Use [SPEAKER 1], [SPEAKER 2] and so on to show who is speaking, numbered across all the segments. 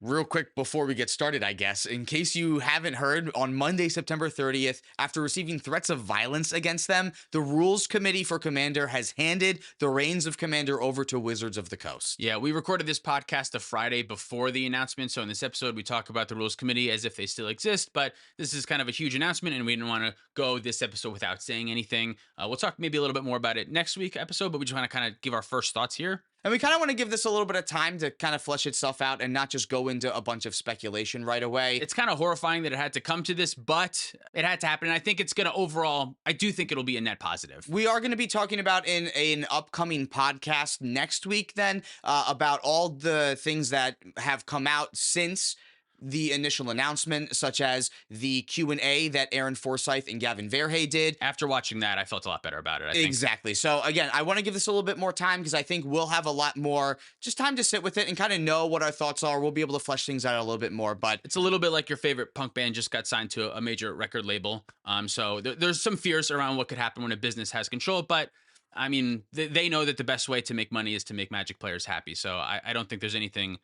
[SPEAKER 1] real quick before we get started, I guess, in case you haven't heard, on Monday, September 30th, after receiving threats of violence against them, the Rules Committee for Commander has handed the reins of Commander over to Wizards of the Coast.
[SPEAKER 2] Yeah, we recorded this podcast the Friday before the announcement, so in this episode, we talk about the Rules Committee as if they still exist, but this is kind of a huge announcement, and we didn't want to go this episode without saying anything. We'll talk maybe a little bit more about it next week episode, but we just want to kind of give our first thoughts here.
[SPEAKER 1] And we kind of want to give this a little bit of time to kind of flesh itself out and not just go into a bunch of speculation right away.
[SPEAKER 2] It's kind of horrifying that it had to come to this, but it had to happen. And I think it's going to overall, I do think it'll be a net positive.
[SPEAKER 1] We are going to be talking about in an upcoming podcast next week then about all the things that have come out since the initial announcement, such as the Q&A that Aaron Forsyth and Gavin Verhey did.
[SPEAKER 2] After watching that, I felt a lot better about it, I think.
[SPEAKER 1] Exactly. So again, I want to give this a little bit more time because I think we'll have a lot more just time to sit with it and kind of know what our thoughts are. We'll be able to flesh things out a little bit more, but
[SPEAKER 2] it's a little bit like your favorite punk band just got signed to a major record label. So there's some fears around what could happen when a business has control, but I mean, they know that the best way to make money is to make Magic players happy. So I don't think there's anything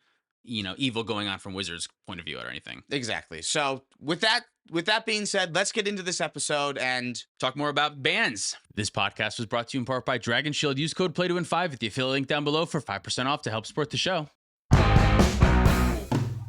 [SPEAKER 2] evil going on from Wizards' point of view or anything.
[SPEAKER 1] Exactly. So with that being said, let's get into this episode and
[SPEAKER 2] talk more about bans. This podcast was brought to you in part by Dragon Shield. Use code PLAYTOWIN5 at the affiliate link down below for 5% off to help support the show.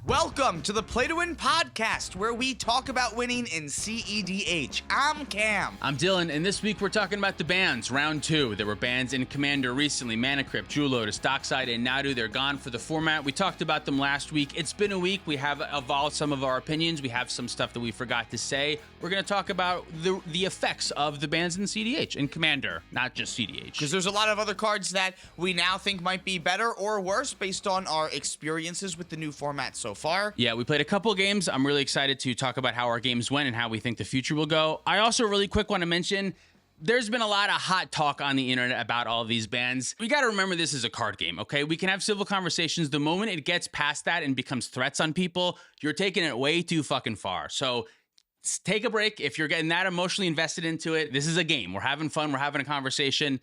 [SPEAKER 1] Welcome to the Play to Win podcast, where we talk about winning in cEDH. I'm Cam.
[SPEAKER 2] I'm Dylan, and this week we're talking about the bans, round 2. There were bans in Commander recently, Mana Crypt, Jewel Lotus, Dockside, and Nadu. They're gone for the format. We talked about them last week. It's been a week. We have evolved some of our opinions. We have some stuff that we forgot to say. We're going to talk about the effects of the bans in cEDH, in Commander, not just cEDH.
[SPEAKER 1] Because there's a lot of other cards that we now think might be better or worse based on our experiences with the new format so far.
[SPEAKER 2] Yeah, we played a couple games. I'm really excited to talk about how our games went and how we think the future will go. I also really quick want to mention, there's been a lot of hot talk on the internet about all of these bans. We got to remember this is a card game, okay? We can have civil conversations. The moment it gets past that and becomes threats on people, you're taking it way too fucking far. So take a break. If you're getting that emotionally invested into it, this is a game. We're having fun. We're having a conversation.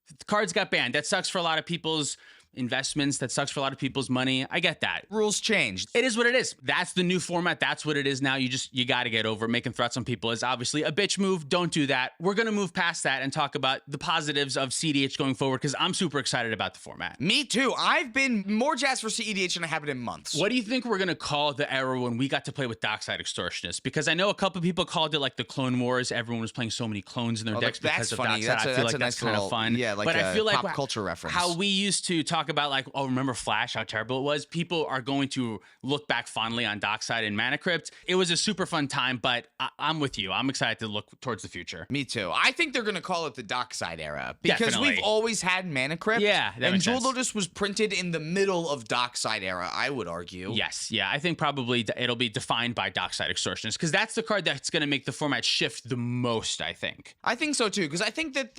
[SPEAKER 2] The cards got banned. That sucks for a lot of people's investments. That sucks for a lot of people's money. I get that.
[SPEAKER 1] Rules changed.
[SPEAKER 2] It is what it is. That's the new format. That's what it is now. You got to get over it. Making threats on people is obviously a bitch move. Don't do that. We're going to move past that and talk about the positives of cEDH going forward because I'm super excited about the format.
[SPEAKER 1] Me too. I've been more jazzed for cEDH than I have been in months.
[SPEAKER 2] What do you think we're going to call the era when we got to play with Dockside Extortionists? Because I know a couple of people called it like the Clone Wars. Everyone was playing so many clones in their decks because of
[SPEAKER 1] funny.
[SPEAKER 2] Dockside. I feel like that's kind of fun.
[SPEAKER 1] Yeah, like
[SPEAKER 2] but I feel like
[SPEAKER 1] pop culture reference.
[SPEAKER 2] How we used to talk about like, oh, remember Flash, how terrible it was? People are going to look back fondly on Dockside and Mana Crypt. It was a super fun time, but I'm with you. I'm excited to look towards the future.
[SPEAKER 1] Me too. I think they're going to call it the Dockside era because
[SPEAKER 2] Definitely.
[SPEAKER 1] we've always had Mana Crypt.
[SPEAKER 2] Yeah,
[SPEAKER 1] and Jewel Lotus was printed in the middle of Dockside era, I would argue.
[SPEAKER 2] Yes, yeah. I think probably it'll be defined by Dockside Extortionist because that's the card that's going to make the format shift the most, I think.
[SPEAKER 1] I think so too, because I think that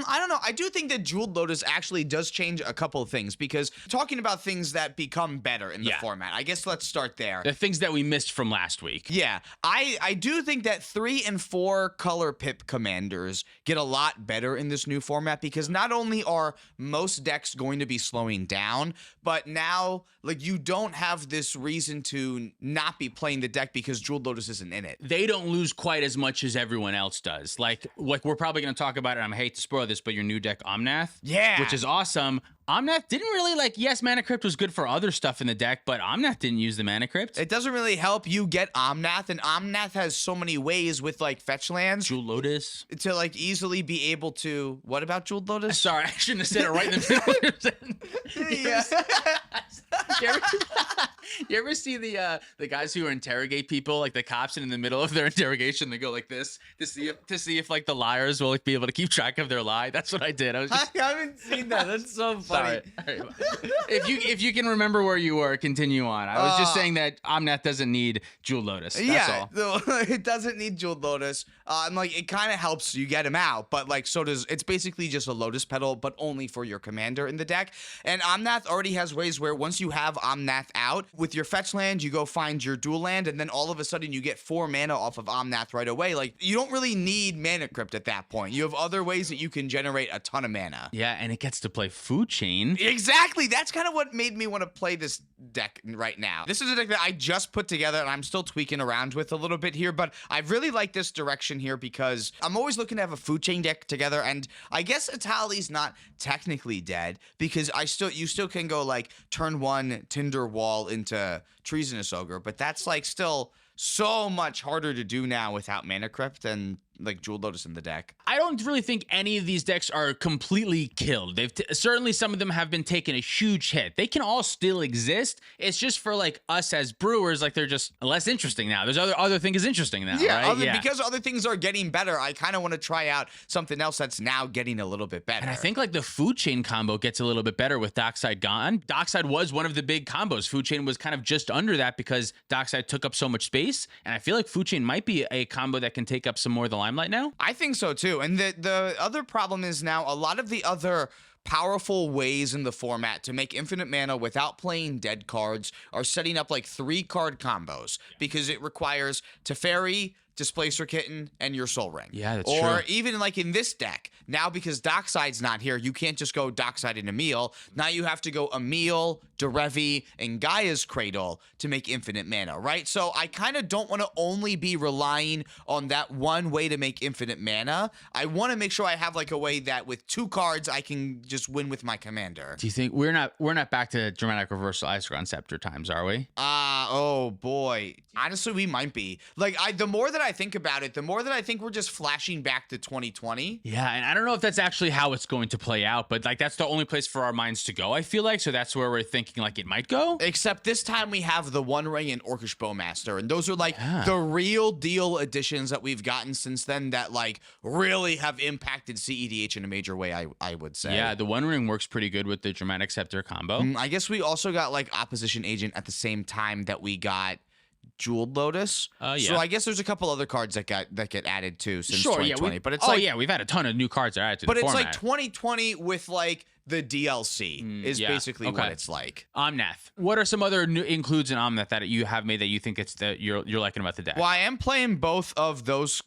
[SPEAKER 1] I don't know. I do think that Jewel Lotus actually does change a couple of things because talking about things that become better in the format, I guess let's start there.
[SPEAKER 2] The things that we missed from last week.
[SPEAKER 1] Yeah, I do think that 3 and 4 color pip commanders get a lot better in this new format because not only are most decks going to be slowing down, but now like you don't have this reason to not be playing the deck because Jewel Lotus isn't in it.
[SPEAKER 2] They don't lose quite as much as everyone else does. Like we're probably going to talk about it. I hate to spoil this, but your new deck Omnath, which is awesome. Omnath didn't really yes, Mana Crypt was good for other stuff in the deck, but Omnath didn't use the Mana Crypt.
[SPEAKER 1] It doesn't really help you get Omnath, and Omnath has so many ways with fetch lands.
[SPEAKER 2] Jewel Lotus.
[SPEAKER 1] To easily be able to. What about Jewel Lotus?
[SPEAKER 2] Sorry, I shouldn't have said it right in the middle. You ever see the guys who interrogate people, like the cops, and in the middle of their interrogation they go like this to see if the liars will be able to keep track of their lie? That's what I did. I
[SPEAKER 1] haven't seen that. That's so funny.
[SPEAKER 2] Right. If you can remember where you were, continue on. I was just saying that Omnath doesn't need Jewel Lotus. That's all.
[SPEAKER 1] It doesn't need Jewel Lotus. It kind of helps you get him out, but so does it's basically just a Lotus Petal, but only for your commander in the deck. And Omnath already has ways where once you have Omnath out with your your fetch land, you go find your dual land, and then all of a sudden you get 4 mana off of Omnath right away. Like, you don't really need Mana Crypt at that point. You have other ways that you can generate a ton of mana.
[SPEAKER 2] Yeah, and it gets to play Food Chain.
[SPEAKER 1] Exactly. That's kind of what made me want to play this deck right now. This is a deck that I just put together and I'm still tweaking around with a little bit here, but I really like this direction here because I'm always looking to have a Food Chain deck together, and I guess Atali's not technically dead because you still can go like turn 1 Tinder Wall into Treasonous Ogre, but that's like still so much harder to do now without Mana Crypt and like Jeweled Lotus in the deck.
[SPEAKER 2] I don't really think any of these decks are completely killed. They've certainly some of them have been taking a huge hit. They can all still exist. It's just for like us as brewers, like they're just less interesting now. There's other things interesting now, right?
[SPEAKER 1] Because other things are getting better. I kind of want to try out something else that's now getting a little bit better.
[SPEAKER 2] And I think like the Food Chain combo gets a little bit better with Dockside gone. Dockside was one of the big combos. Food Chain was kind of just under that because Dockside took up so much space. And I feel like Food Chain might be a combo that can take up some more of the limelight now.
[SPEAKER 1] I think so too. And the other problem is now a lot of the other powerful ways in the format to make infinite mana without playing dead cards are setting up like 3-card combos because it requires Teferi, Displacer Kitten, and your Soul Ring.
[SPEAKER 2] Yeah, that's true.
[SPEAKER 1] Or even like in this deck, now because Dockside's not here, you can't just go Dockside and Emil. Now you have to go Emil, Derevi, and Gaia's Cradle to make infinite mana, right? So I kind of don't want to only be relying on that one way to make infinite mana. I want to make sure I have like a way that with 2 cards I can just win with my commander.
[SPEAKER 2] Do you think we're not back to Dramatic Reversal Isochron Scepter times, are we?
[SPEAKER 1] Oh boy. Honestly, we might be. Like, the more that I think about it, the more that I think we're just flashing back to 2020.
[SPEAKER 2] Yeah, and I don't know if that's actually how it's going to play out, but like that's the only place for our minds to go, I feel like. So that's where we're thinking like it might go.
[SPEAKER 1] Except this time we have the One Ring and Orcish Bowmaster, and those are like the real deal additions that we've gotten since then that like really have impacted cEDH in a major way, I would say.
[SPEAKER 2] Yeah, the One Ring works pretty good with the Dramatic Scepter combo.
[SPEAKER 1] I guess we also got like Opposition Agent at the same time that we got Jeweled Lotus.
[SPEAKER 2] Yeah.
[SPEAKER 1] So I guess there's a couple other cards that get added too since 2020. But it's
[SPEAKER 2] we've had a ton of new cards that are added to the format.
[SPEAKER 1] But it's like 2020 with like the DLC is basically what it's like.
[SPEAKER 2] Omnath. What are some other new includes in Omnath that you have made that you think it's you're liking about the deck?
[SPEAKER 1] Well, I am playing both of those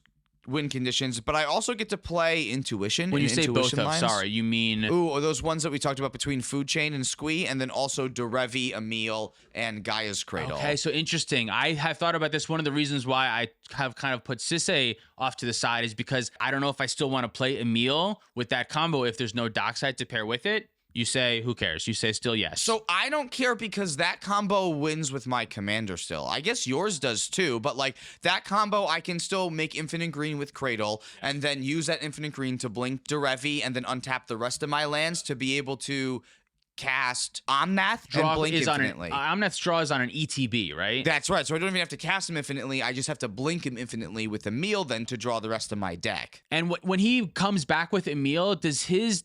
[SPEAKER 1] win conditions, but I also get to play Intuition.
[SPEAKER 2] When you say both of,
[SPEAKER 1] lines.
[SPEAKER 2] sorry, you mean...
[SPEAKER 1] Ooh, those ones that we talked about between Food Chain and Squee, and then also Derevi, Emil, and Gaia's Cradle.
[SPEAKER 2] Okay, so interesting. I have thought about this. One of the reasons why I have kind of put Sisay off to the side is because I don't know if I still want to play Emil with that combo if there's no Dockside to pair with it. You say, who cares? You say still yes.
[SPEAKER 1] So I don't care because that combo wins with my commander still. I guess yours does too, but like that combo, I can still make infinite green with Cradle and then use that infinite green to blink Derevi and then untap the rest of my lands to be able to cast Omnath and blink infinitely.
[SPEAKER 2] Omnath's draw is on an ETB, right?
[SPEAKER 1] That's right. So I don't even have to cast him infinitely. I just have to blink him infinitely with Emil then to draw the rest of my deck.
[SPEAKER 2] And when he comes back with Emil, does his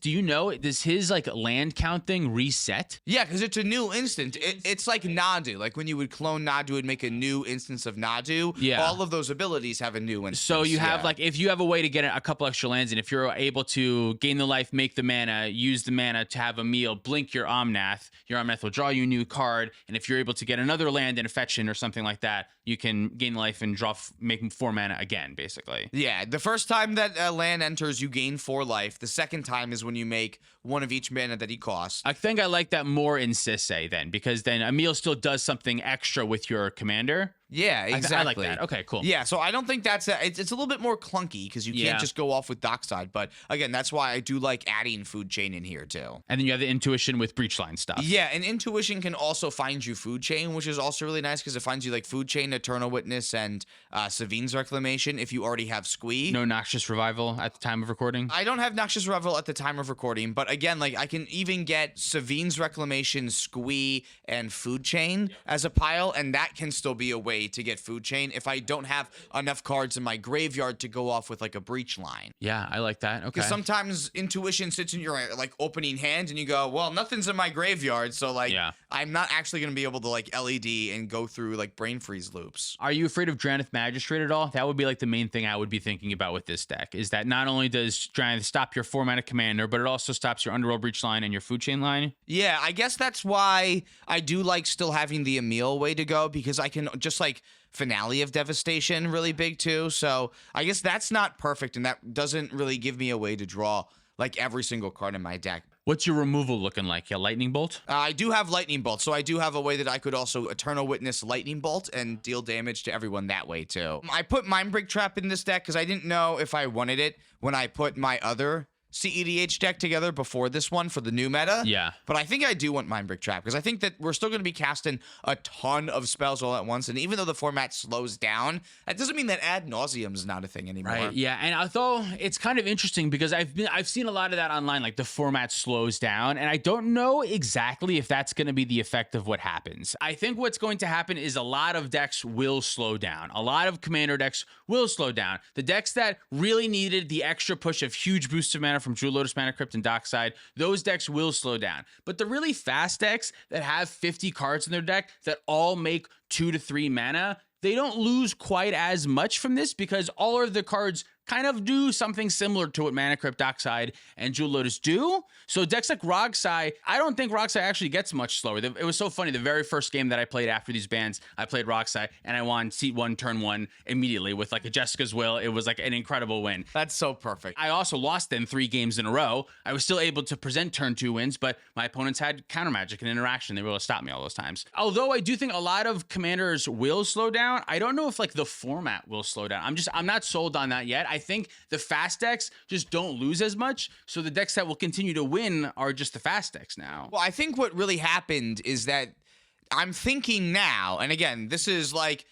[SPEAKER 2] like land count thing reset?
[SPEAKER 1] Yeah, because it's a new instant. It's like Nadu. Like when you would clone Nadu and make a new instance of Nadu, all of those abilities have a new instance.
[SPEAKER 2] So you have like, if you have a way to get a couple extra lands, and if you're able to gain the life, make the mana, use the mana to have Emil blink your Omnath will draw you a new card, and if you're able to get another land and a fetch-in or something like that, you can gain life and make 4 mana again, basically.
[SPEAKER 1] Yeah, the first time that a land enters, you gain 4 life. The second time is when you make 1 of each mana that he costs.
[SPEAKER 2] I think I like that more in Sisay then, because then Emil still does something extra with your commander.
[SPEAKER 1] Yeah, exactly.
[SPEAKER 2] I like that. Okay, cool.
[SPEAKER 1] Yeah, so I don't think it's a little bit more clunky because you can't just go off with Dockside. But again, that's why I do like adding Food Chain in here too.
[SPEAKER 2] And then you have the Intuition with Breachline stuff.
[SPEAKER 1] Yeah, and Intuition can also find you Food Chain, which is also really nice because it finds you like Food Chain, Eternal Witness, and Savine's Reclamation if you already have Squee.
[SPEAKER 2] No Noxious Revival at the time of recording?
[SPEAKER 1] I don't have Noxious Revival at the time of recording, but again, like I can even get Savine's Reclamation, Squee, and Food Chain as a pile, and that can still be a way way to get food chain if I don't have enough cards in my graveyard to go off with like a breach line.
[SPEAKER 2] Yeah, I like that. Okay.
[SPEAKER 1] Because sometimes intuition sits in your like opening hand and you go, well, nothing's in my graveyard, so like I'm not actually going to be able to like LED and go through like brain freeze loops.
[SPEAKER 2] Are you afraid of Drannith Magistrate at all? That would be like the main thing I would be thinking about with this deck, is that not only does Drannith stop your 4-mana commander, but it also stops your Underworld Breach line and your food chain line.
[SPEAKER 1] Yeah, I guess that's why I do like still having the Emil way to go, because I can just like Finale of Devastation really big too. So I guess that's not perfect, and that doesn't really give me a way to draw like every single card in my deck.
[SPEAKER 2] What's your removal looking like? Yeah, Lightning Bolt?
[SPEAKER 1] I do have Lightning Bolt, so I do have a way that I could also Eternal Witness Lightning Bolt and deal damage to everyone that way too. I put Mindbreak Trap in this deck because I didn't know if I wanted it when I put my other cEDH deck together before this one for the new meta.
[SPEAKER 2] Yeah.
[SPEAKER 1] But I think I do want Mindbreak Trap because I think that we're still going to be casting a ton of spells all at once. And even though the format slows down, that doesn't mean that ad nauseum is not a thing anymore.
[SPEAKER 2] Right. Yeah. And although it's kind of interesting because I've seen a lot of that online, like the format slows down. And I don't know exactly if that's going to be the effect of what happens. I think what's going to happen is a lot of decks will slow down. A lot of commander decks will slow down. The decks that really needed the extra push of huge boosts of mana from Jewel Lotus, Mana Crypt, and Dockside, those decks will slow down. But the really fast decks that have 50 cards in their deck that all make 2 to 3 mana, they don't lose quite as much from this because all of the cards kind of do something similar to what Mana Crypt, Dockside, and Jewel Lotus do. So decks like Rogsai, I don't think Rogsai actually gets much slower. It was so funny. The very first game that I played after these bans, I played Rogsai, and I won seat 1, turn 1 immediately with like a Jessica's Will. It was like an incredible win.
[SPEAKER 1] That's so perfect.
[SPEAKER 2] I also lost then 3 games in a row. I was still able to present turn 2 wins, but my opponents had counter magic and interaction. They were able to stop me all those times. Although I do think a lot of commanders will slow down, I don't know if like the format will slow down. I'm not sold on that yet. I think the fast decks just don't lose as much. So the decks that will continue to win are just the fast decks now.
[SPEAKER 1] Well, I think what really happened is that I'm thinking now, and again, this is like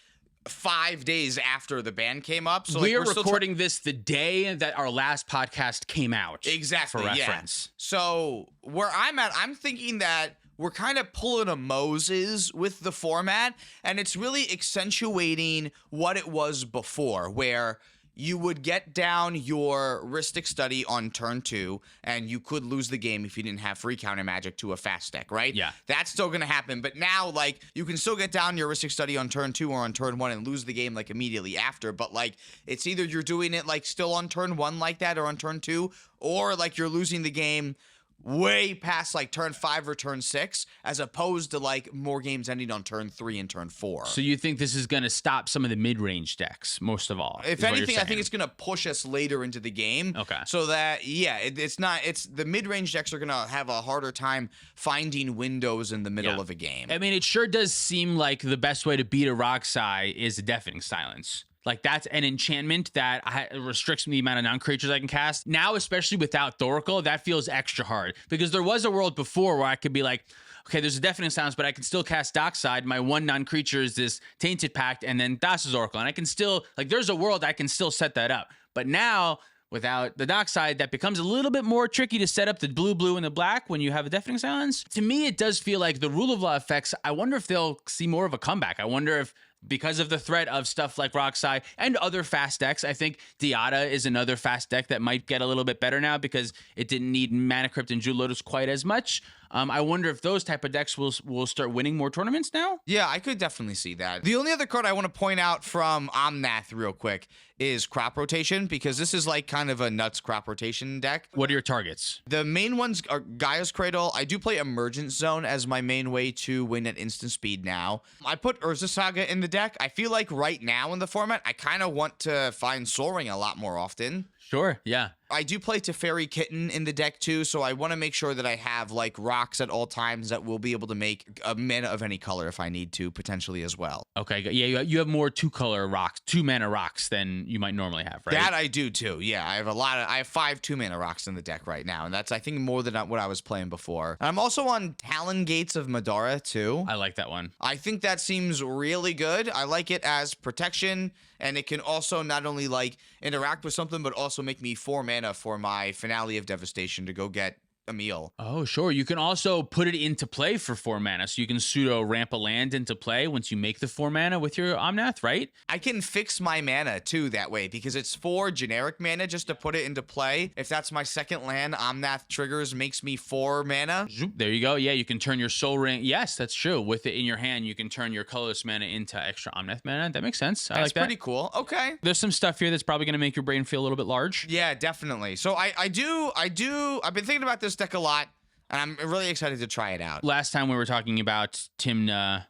[SPEAKER 1] 5 days after the ban came up. So
[SPEAKER 2] we're recording this the day that our last podcast came out.
[SPEAKER 1] Exactly.
[SPEAKER 2] For reference.
[SPEAKER 1] Yeah. So where I'm at, I'm thinking that we're kind of pulling a Moses with the format, and it's really accentuating what it was before, where you would get down your Rhystic Study on turn 2, and you could lose the game if you didn't have free counter magic to a fast deck, right?
[SPEAKER 2] Yeah.
[SPEAKER 1] That's still going to happen. But now, like, you can still get down your Rhystic Study on turn 2 or on turn 1 and lose the game, like, immediately after. But, like, it's either you're doing it, like, still on turn 1 like that or on turn 2, or, like, you're losing the game way past like turn 5 or turn 6, as opposed to like more games ending on turn 3 and turn 4.
[SPEAKER 2] So you think this is going to stop some of the mid-range decks most of all?
[SPEAKER 1] If anything, I think it's going to push us later into the game.
[SPEAKER 2] Okay.
[SPEAKER 1] So that, yeah, it's the mid-range decks are going to have a harder time finding windows in the middle of a game.
[SPEAKER 2] I mean, it sure does seem like the best way to beat a Rogsai is a Deafening Silence. Like, that's an enchantment that restricts the amount of non-creatures I can cast. Now, especially without Thoracle, that feels extra hard. Because there was a world before where I could be like, okay, there's a Deafening Silence, but I can still cast Dockside. My one non-creature is this Tainted Pact, and then Thassa's Oracle. And I can still, like, there's a world I can still set that up. But now, without the Dockside, that becomes a little bit more tricky to set up the blue, and the black when you have a Deafening Silence. To me, it does feel like the Rule of Law effects, I wonder if they'll see more of a comeback. I wonder if, because of the threat of stuff like Rogsai and other fast decks, I think Diata is another fast deck that might get a little bit better now because it didn't need Mana Crypt and Jewel Lotus quite as much. I wonder if those type of decks will start winning more tournaments now.
[SPEAKER 1] Yeah, I could definitely see that. The only other card I want to point out from Omnath real quick is Crop Rotation, because this is like kind of a nuts crop rotation deck.
[SPEAKER 2] What are your targets?
[SPEAKER 1] The main ones are Gaia's Cradle. I do play Emergent Zone as my main way to win at instant speed now. I put Urza Saga in the deck. I feel like right now in the format, I kind of want to find Soul Ring a lot more often.
[SPEAKER 2] Sure, yeah.
[SPEAKER 1] I do play Teferi Kitten in the deck too, so I want to make sure that I have like rocks at all times that will be able to make a mana of any color if I need to, potentially as well.
[SPEAKER 2] Okay, yeah, you have more 2-color rocks, 2-mana rocks than you might normally have, right?
[SPEAKER 1] That I do too. Yeah, I have 5 2-mana rocks in the deck right now, and that's I think more than what I was playing before. And I'm also on Talon Gates of Madara too.
[SPEAKER 2] I like that one.
[SPEAKER 1] I think that seems really good. I like it as protection, and it can also not only like interact with something, but also make me 4 mana for my Finale of Devastation to go get Emil.
[SPEAKER 2] Oh, sure. You can also put it into play for 4 mana. So you can pseudo ramp a land into play once you make the 4 mana with your Omnath, right?
[SPEAKER 1] I can fix my mana too that way because it's 4 generic mana just to put it into play. If that's my second land, Omnath triggers makes me 4 mana.
[SPEAKER 2] Zoop, there you go. Yeah, you can turn your Soul Ring. Yes, that's true. With it in your hand, you can turn your colorless mana into extra Omnath mana. That makes sense. I like that.
[SPEAKER 1] That's pretty cool. Okay.
[SPEAKER 2] There's some stuff here that's probably going to make your brain feel a little bit large.
[SPEAKER 1] Yeah, definitely. So I've been thinking about this deck a lot, and I'm really excited to try it out.
[SPEAKER 2] Last time we were talking about Tymna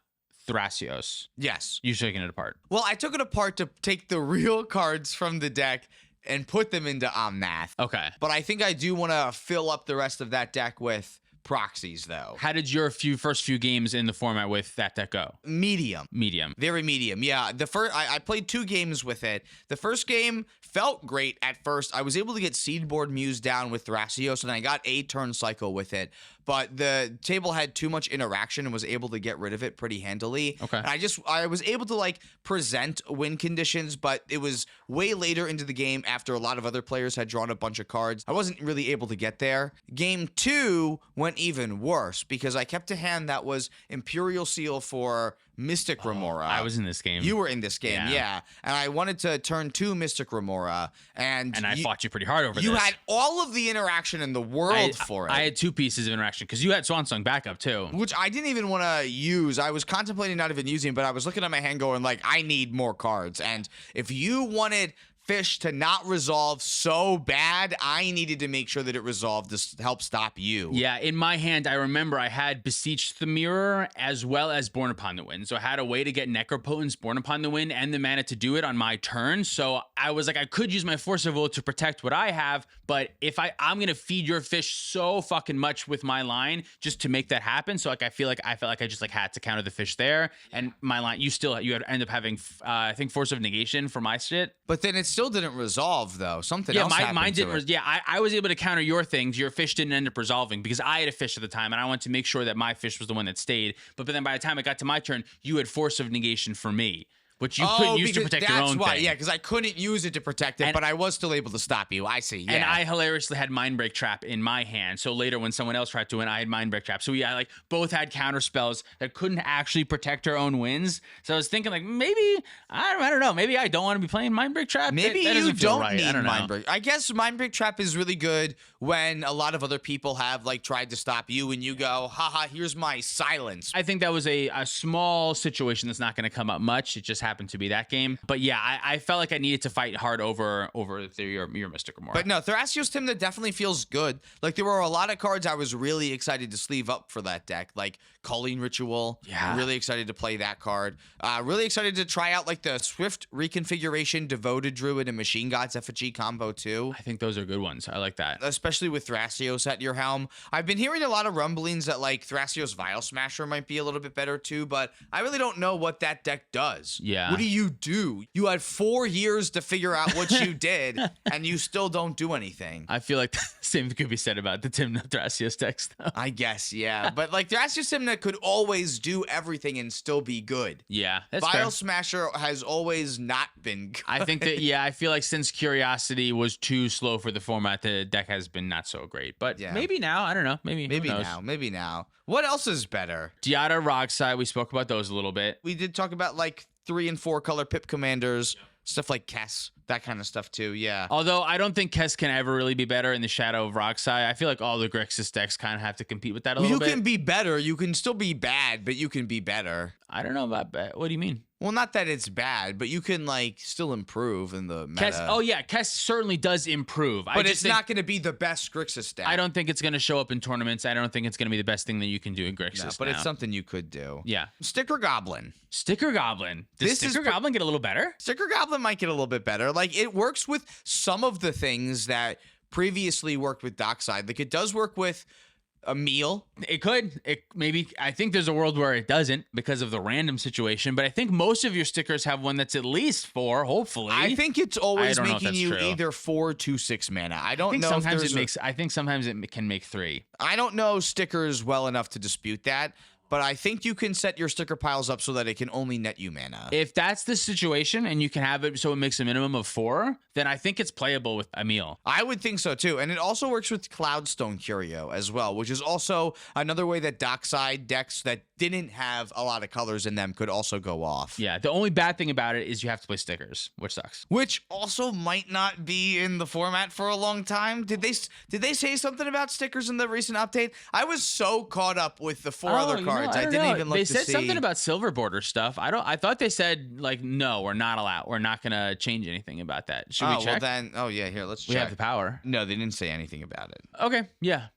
[SPEAKER 2] Thrasios.
[SPEAKER 1] Yes.
[SPEAKER 2] You're taking it apart.
[SPEAKER 1] Well, I took it apart to take the real cards from the deck and put them into Omnath.
[SPEAKER 2] Okay.
[SPEAKER 1] But I think I do want to fill up the rest of that deck with proxies, though.
[SPEAKER 2] How did your first few games in the format with that deck go?
[SPEAKER 1] Medium.
[SPEAKER 2] Medium.
[SPEAKER 1] Very medium. Yeah. The first I played 2 games with it. The first game felt great at first. I was able to get Seedboard Muse down with Thrasios, and I got a turn cycle with it. But the table had too much interaction and was able to get rid of it pretty handily.
[SPEAKER 2] Okay.
[SPEAKER 1] And I was able to like present win conditions, but it was way later into the game after a lot of other players had drawn a bunch of cards. I wasn't really able to get there. Game 2 went even worse because I kept a hand that was Imperial Seal for Mystic Remora.
[SPEAKER 2] I was in this game.
[SPEAKER 1] You were in this game, yeah. And I wanted to turn 2 Mystic Remora, and
[SPEAKER 2] I fought you pretty hard over this.
[SPEAKER 1] You had all of the interaction in the world for it.
[SPEAKER 2] I had 2 pieces of interaction because you had Swansong backup too.
[SPEAKER 1] Which I didn't even want to use. I was contemplating not even using, but I was looking at my hand going like, I need more cards. And if you wanted Fish to not resolve so bad, I needed to make sure that it resolved to help stop you.
[SPEAKER 2] Yeah, in my hand, I remember I had Beseech the Mirror as well as Born Upon the Wind. So I had a way to get Necropotence, Born Upon the Wind, and the mana to do it on my turn. So I was like, I could use my Force of Will to protect what I have, but if I'm going to feed your fish so fucking much with my line just to make that happen. So like I felt like I just like had to counter the fish there. And my line, you had end up having, I think, Force of Negation for my shit.
[SPEAKER 1] But then it still didn't resolve, though. Something else happened
[SPEAKER 2] mine
[SPEAKER 1] to
[SPEAKER 2] didn't.
[SPEAKER 1] it.
[SPEAKER 2] I was able to counter your things. Your fish didn't end up resolving because I had a fish at the time, and I wanted to make sure that my fish was the one that stayed. But then by the time it got to my turn, you had Force of Negation for me, which you couldn't use to protect your own thing.
[SPEAKER 1] Yeah, because I couldn't use it to protect it, but I was still able to stop you. I see, yeah.
[SPEAKER 2] And I hilariously had Mindbreak Trap in my hand, so later when someone else tried to win, I had Mindbreak Trap. So yeah, like both had counter spells that couldn't actually protect our own wins. So I was thinking like maybe, I don't know, maybe I don't want to be playing Mindbreak Trap.
[SPEAKER 1] Maybe
[SPEAKER 2] that
[SPEAKER 1] you don't
[SPEAKER 2] right.
[SPEAKER 1] need
[SPEAKER 2] I don't know.
[SPEAKER 1] Mindbreak. I guess Mindbreak Trap is really good when a lot of other people have like tried to stop you and you go, haha, here's my silence.
[SPEAKER 2] I think that was a small situation that's not going to come up much. It just happened to be that game. But yeah, I felt like I needed to fight hard over your Mystic Remora.
[SPEAKER 1] But no, Thrasios Tymna definitely feels good. Like there were a lot of cards I was really excited to sleeve up for that deck, like Culling Ritual.
[SPEAKER 2] Yeah.
[SPEAKER 1] Really excited to play that card. Really excited to try out like the Swift reconfiguration, Devoted Druid, and Machine God's Effigy combo too.
[SPEAKER 2] I think those are good ones. I like that.
[SPEAKER 1] Especially with Thrasios at your helm. I've been hearing a lot of rumblings that like Thrasios Vial Smasher might be a little bit better too, but I really don't know what that deck does.
[SPEAKER 2] Yeah.
[SPEAKER 1] What do you do? You had 4 years to figure out what you did, and you still don't do anything.
[SPEAKER 2] I feel like the same could be said about the Tymna Thrasios decks, though.
[SPEAKER 1] I guess, yeah. But like Thrasios Tymna could always do everything and still be good.
[SPEAKER 2] Yeah, that's
[SPEAKER 1] Vial
[SPEAKER 2] fair.
[SPEAKER 1] Smasher has always not been good.
[SPEAKER 2] I think that, yeah, I feel like since Curiosity was too slow for the format, the deck has been not so great. But
[SPEAKER 1] Yeah.
[SPEAKER 2] maybe now, I don't know. Maybe
[SPEAKER 1] now. What else is better?
[SPEAKER 2] Diata, Rogside, we spoke about those a little bit.
[SPEAKER 1] We did talk about like 3 and 4 color pip commanders, stuff like Kess, that kind of stuff too. Yeah.
[SPEAKER 2] Although I don't think Kess can ever really be better in the shadow of Rogside. I feel like all the Grixis decks kind of have to compete with that a little bit.
[SPEAKER 1] You can be better. You can still be bad, but you can be better.
[SPEAKER 2] I don't know about bad. What do you mean?
[SPEAKER 1] Well, not that it's bad, but you can like still improve in the meta.
[SPEAKER 2] Kess certainly does improve.
[SPEAKER 1] But it's not going to be the best Grixis deck.
[SPEAKER 2] I don't think it's going to show up in tournaments. I don't think it's going to be the best thing that you can do in Grixis.
[SPEAKER 1] No, but it's something you could do.
[SPEAKER 2] Yeah.
[SPEAKER 1] Sticker Goblin.
[SPEAKER 2] Sticker Goblin. Does Sticker Goblin get a little better?
[SPEAKER 1] Sticker Goblin might get a little bit better. Like it works with some of the things that previously worked with Dockside. Like it does work with Emil.
[SPEAKER 2] It could. Maybe. I think there's a world where it doesn't because of the random situation. But I think most of your stickers have one that's at least 4. Hopefully,
[SPEAKER 1] I think it's always making you
[SPEAKER 2] true.
[SPEAKER 1] either 4 to 6 mana. I don't know.
[SPEAKER 2] Sometimes it makes. I think sometimes it can make 3.
[SPEAKER 1] I don't know stickers well enough to dispute that. but I think you can set your sticker piles up so that it can only net you mana.
[SPEAKER 2] If that's the situation and you can have it so it makes a minimum of 4, then I think it's playable with Emil.
[SPEAKER 1] I would think so too. And it also works with Cloudstone Curio as well, which is also another way that dockside decks that didn't have a lot of colors in them could also go off.
[SPEAKER 2] Yeah, the only bad thing about it is you have to play stickers, which sucks.
[SPEAKER 1] Which also might not be in the format for a long time. Did they say something about stickers in the recent update? I was so caught up with the 4 other cards. I didn't even look to see.
[SPEAKER 2] They said something about silver border stuff. I thought they said like, no, we're not allowed. We're not gonna change anything about that. Should we check?
[SPEAKER 1] Well then, yeah, here, let's check.
[SPEAKER 2] We have the power.
[SPEAKER 1] No, they didn't say anything about it.
[SPEAKER 2] Okay, yeah.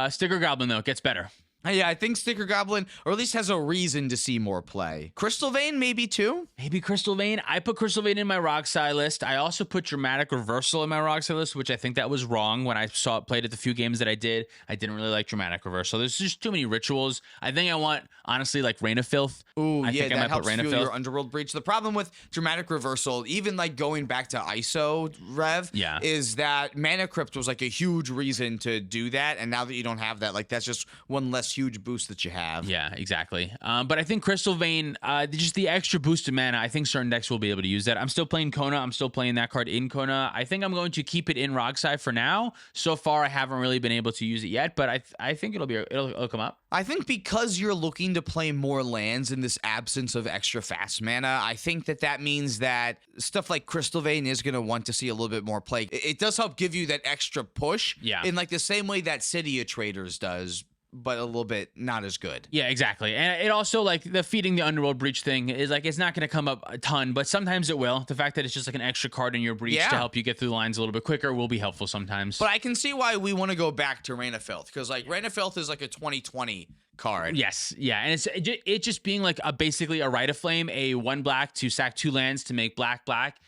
[SPEAKER 2] Sticker Goblin though, it gets better.
[SPEAKER 1] Yeah, I think Sticker Goblin, or at least has a reason to see more play. Crystal Vein, maybe too?
[SPEAKER 2] Maybe Crystal Vein. I put Crystal Vein in my Rockside list. I also put Dramatic Reversal in my Rockside list, which I think that was wrong when I saw it played at the few games that I did. I didn't really like Dramatic Reversal. There's just too many rituals. I think I want, honestly, like Reign of Filth.
[SPEAKER 1] Ooh,
[SPEAKER 2] I
[SPEAKER 1] yeah,
[SPEAKER 2] think I
[SPEAKER 1] that
[SPEAKER 2] might
[SPEAKER 1] helps
[SPEAKER 2] put Reign of
[SPEAKER 1] fuel
[SPEAKER 2] Filth.
[SPEAKER 1] your Underworld Breach. The problem with Dramatic Reversal, even like going back to ISO Rev, is that Mana Crypt was like a huge reason to do that, and now that you don't have that, like that's just one less huge boost that you have.
[SPEAKER 2] Yeah, exactly. But I think Crystal Vein, just the extra boost of mana, I think certain decks will be able to use that. I'm still playing Kona. I'm still playing that card in Kona. I think I'm going to keep it in Rockside for now. So far, I haven't really been able to use it yet, but I think it'll come up.
[SPEAKER 1] I think because you're looking to play more lands in this absence of extra fast mana, I think that means that stuff like Crystal Vein is going to want to see a little bit more play. It does help give you that extra push in like the same way that cEDH Traders does, but a little bit not as good.
[SPEAKER 2] Yeah, exactly. And it also, like, the feeding the Underworld Breach thing is, like, it's not going to come up a ton, but sometimes it will. The fact that it's just, like, an extra card in your Breach to help you get through the lines a little bit quicker will be helpful sometimes.
[SPEAKER 1] But I can see why we want to go back to Reign of Filth, because, like, Reign of Filth is, like, a 2020 card.
[SPEAKER 2] Yes, yeah, and it just being like basically a Rite of Flame, a 1 black to sack 2 lands to make black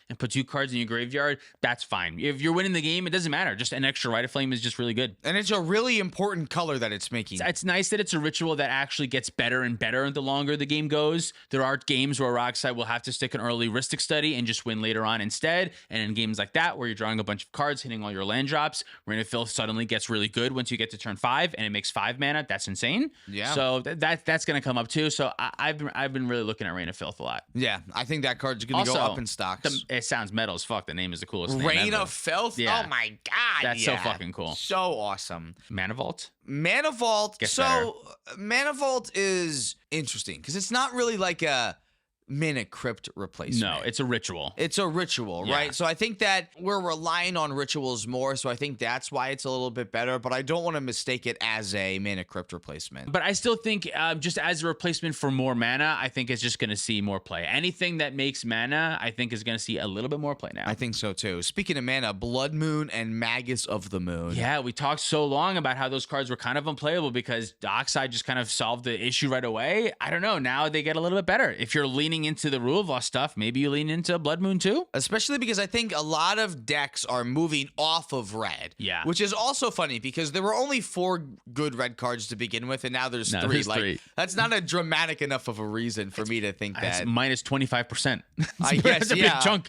[SPEAKER 2] and put 2 cards in your graveyard. That's fine. If you're winning the game, it doesn't matter. Just an extra Rite of Flame is just really good.
[SPEAKER 1] And it's a really important color that it's making.
[SPEAKER 2] It's nice that it's a ritual that actually gets better and better the longer the game goes. There are games where Rockside will have to stick an early Rhystic Study and just win later on instead. And in games like that, where you're drawing a bunch of cards, hitting all your land drops, Reign of Filth suddenly gets really good once you get to turn 5, and it makes 5 mana. That's insane.
[SPEAKER 1] Yeah.
[SPEAKER 2] So that's going to come up too. So I've been really looking at Reign of Filth a lot.
[SPEAKER 1] Yeah, I think that card's going to go up in stocks.
[SPEAKER 2] It sounds metal as fuck. The name is the coolest name
[SPEAKER 1] Reign
[SPEAKER 2] ever.
[SPEAKER 1] of Filth?
[SPEAKER 2] Yeah.
[SPEAKER 1] Oh my god.
[SPEAKER 2] That's so fucking cool.
[SPEAKER 1] So awesome.
[SPEAKER 2] Mana Vault?
[SPEAKER 1] Mana Vault.
[SPEAKER 2] Gets better.
[SPEAKER 1] Mana Vault is interesting because it's not really like a Mana Crypt replacement.
[SPEAKER 2] No, it's a ritual.
[SPEAKER 1] It's a ritual, right? So I think that we're relying on rituals more, so I think that's why it's a little bit better, but I don't want to mistake it as a Mana Crypt replacement.
[SPEAKER 2] But I still think just as a replacement for more mana, I think it's just going to see more play. Anything that makes mana, I think is going to see a little bit more play now.
[SPEAKER 1] I think so too. Speaking of mana, Blood Moon and Magus of the Moon.
[SPEAKER 2] Yeah, we talked so long about how those cards were kind of unplayable because Dockside just kind of solved the issue right away. I don't know. Now they get a little bit better. If you're leaning into the Rule of Law stuff, maybe you lean into Blood Moon too?
[SPEAKER 1] Especially because I think a lot of decks are moving off of red.
[SPEAKER 2] Yeah.
[SPEAKER 1] Which is also funny because there were only 4 good red cards to begin with, and now there's 3.
[SPEAKER 2] There's
[SPEAKER 1] like
[SPEAKER 2] 3.
[SPEAKER 1] That's not a dramatic enough of a reason for me to think that.
[SPEAKER 2] It's minus 25%.
[SPEAKER 1] I guess,
[SPEAKER 2] that's a
[SPEAKER 1] yeah.
[SPEAKER 2] big chunk.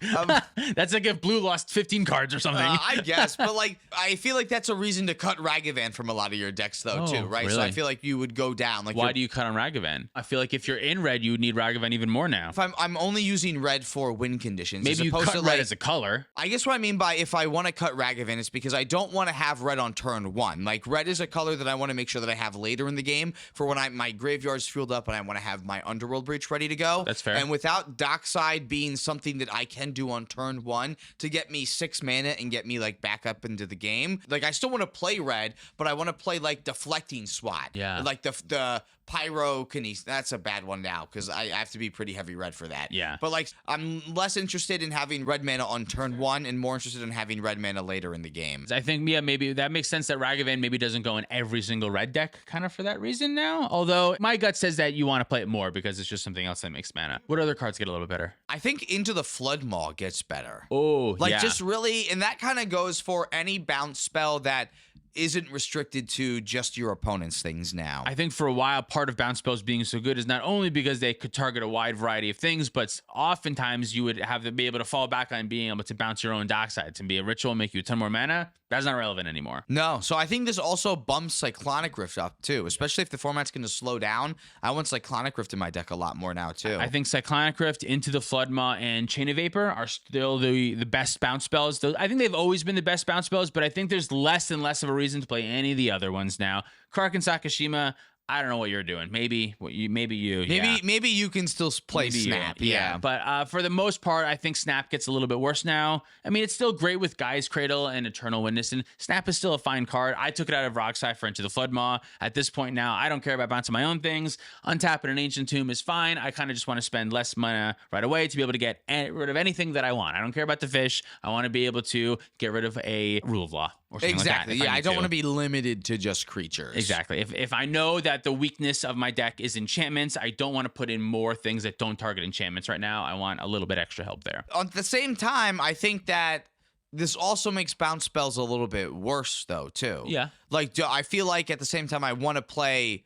[SPEAKER 2] That's like if Blue lost 15 cards or something.
[SPEAKER 1] I guess, but like I feel like that's a reason to cut Ragavan from a lot of your decks though too, right? So I
[SPEAKER 2] really?
[SPEAKER 1] feel like you would go down. Like
[SPEAKER 2] Why do you cut on Ragavan? I feel like if you're in red, you would need Ragavan even more now.
[SPEAKER 1] if I'm only using red for win conditions.
[SPEAKER 2] Maybe
[SPEAKER 1] as
[SPEAKER 2] you
[SPEAKER 1] opposed
[SPEAKER 2] cut
[SPEAKER 1] to,
[SPEAKER 2] red
[SPEAKER 1] like,
[SPEAKER 2] as a color.
[SPEAKER 1] I guess what I mean by if I want to cut Ragavan, it's because I don't want to have red on turn 1. Like red is a color that I want to make sure that I have later in the game for when my graveyard's fueled up and I want to have my Underworld Breach ready to go.
[SPEAKER 2] That's fair.
[SPEAKER 1] And without Dockside being something that I can do on turn 1 to get me 6 mana and get me like back up into the game, like I still want to play red, but I want to play like Deflecting SWAT.
[SPEAKER 2] Yeah.
[SPEAKER 1] Like the Pyrokinesis. That's a bad one now because I have to be pretty heavy red for that.
[SPEAKER 2] Yeah.
[SPEAKER 1] But like I'm less interested in having red mana on turn 1 and more interested in having red mana later in the game.
[SPEAKER 2] I think, yeah, maybe that makes sense that Ragavan maybe doesn't go in every single red deck kind of for that reason now. Although my gut says that you want to play it more because it's just something else that makes mana. What other cards get a little bit better?
[SPEAKER 1] I think Into the Flood Maw gets better.
[SPEAKER 2] Oh,
[SPEAKER 1] Like
[SPEAKER 2] yeah.
[SPEAKER 1] just really, and that kind of goes for any bounce spell that isn't restricted to just your opponent's things now.
[SPEAKER 2] I think for a while, part of bounce spells being so good is not only because they could target a wide variety of things, but oftentimes you would have to be able to fall back on being able to bounce your own Dockside to be a ritual, make you a ton more mana. That's not relevant anymore.
[SPEAKER 1] No, so I think this also bumps Cyclonic Rift up too, especially if the format's going to slow down. I want Cyclonic Rift in my deck a lot more now too.
[SPEAKER 2] I think Cyclonic Rift, Into the Floodmaw, and Chain of Vapor are still the best bounce spells. I think they've always been the best bounce spells, but I think there's less and less of a reason to play any of the other ones now. Kraken Sakashima, I don't know what you're doing. Maybe
[SPEAKER 1] you can still play Snap. Yeah.
[SPEAKER 2] But for the most part, I think Snap gets a little bit worse now. I mean, it's still great with Gaia's Cradle and Eternal Witness, and Snap is still a fine card. I took it out of Roxai for Into the Floodmaw. At this point now, I don't care about bouncing my own things. Untapping an Ancient Tomb is fine. I kind of just want to spend less mana right away to be able to get rid of anything that I want. I don't care about the fish. I want to be able to get rid of a Rule of Law or something
[SPEAKER 1] exactly.
[SPEAKER 2] like that.
[SPEAKER 1] I don't want to be limited to just creatures.
[SPEAKER 2] Exactly. If I know that the weakness of my deck is enchantments, I don't want to put in more things that don't target enchantments right now. I want a little bit extra help there.
[SPEAKER 1] At the same time, I think that this also makes bounce spells a little bit worse though too.
[SPEAKER 2] Yeah.
[SPEAKER 1] Like I feel like at the same time I want to play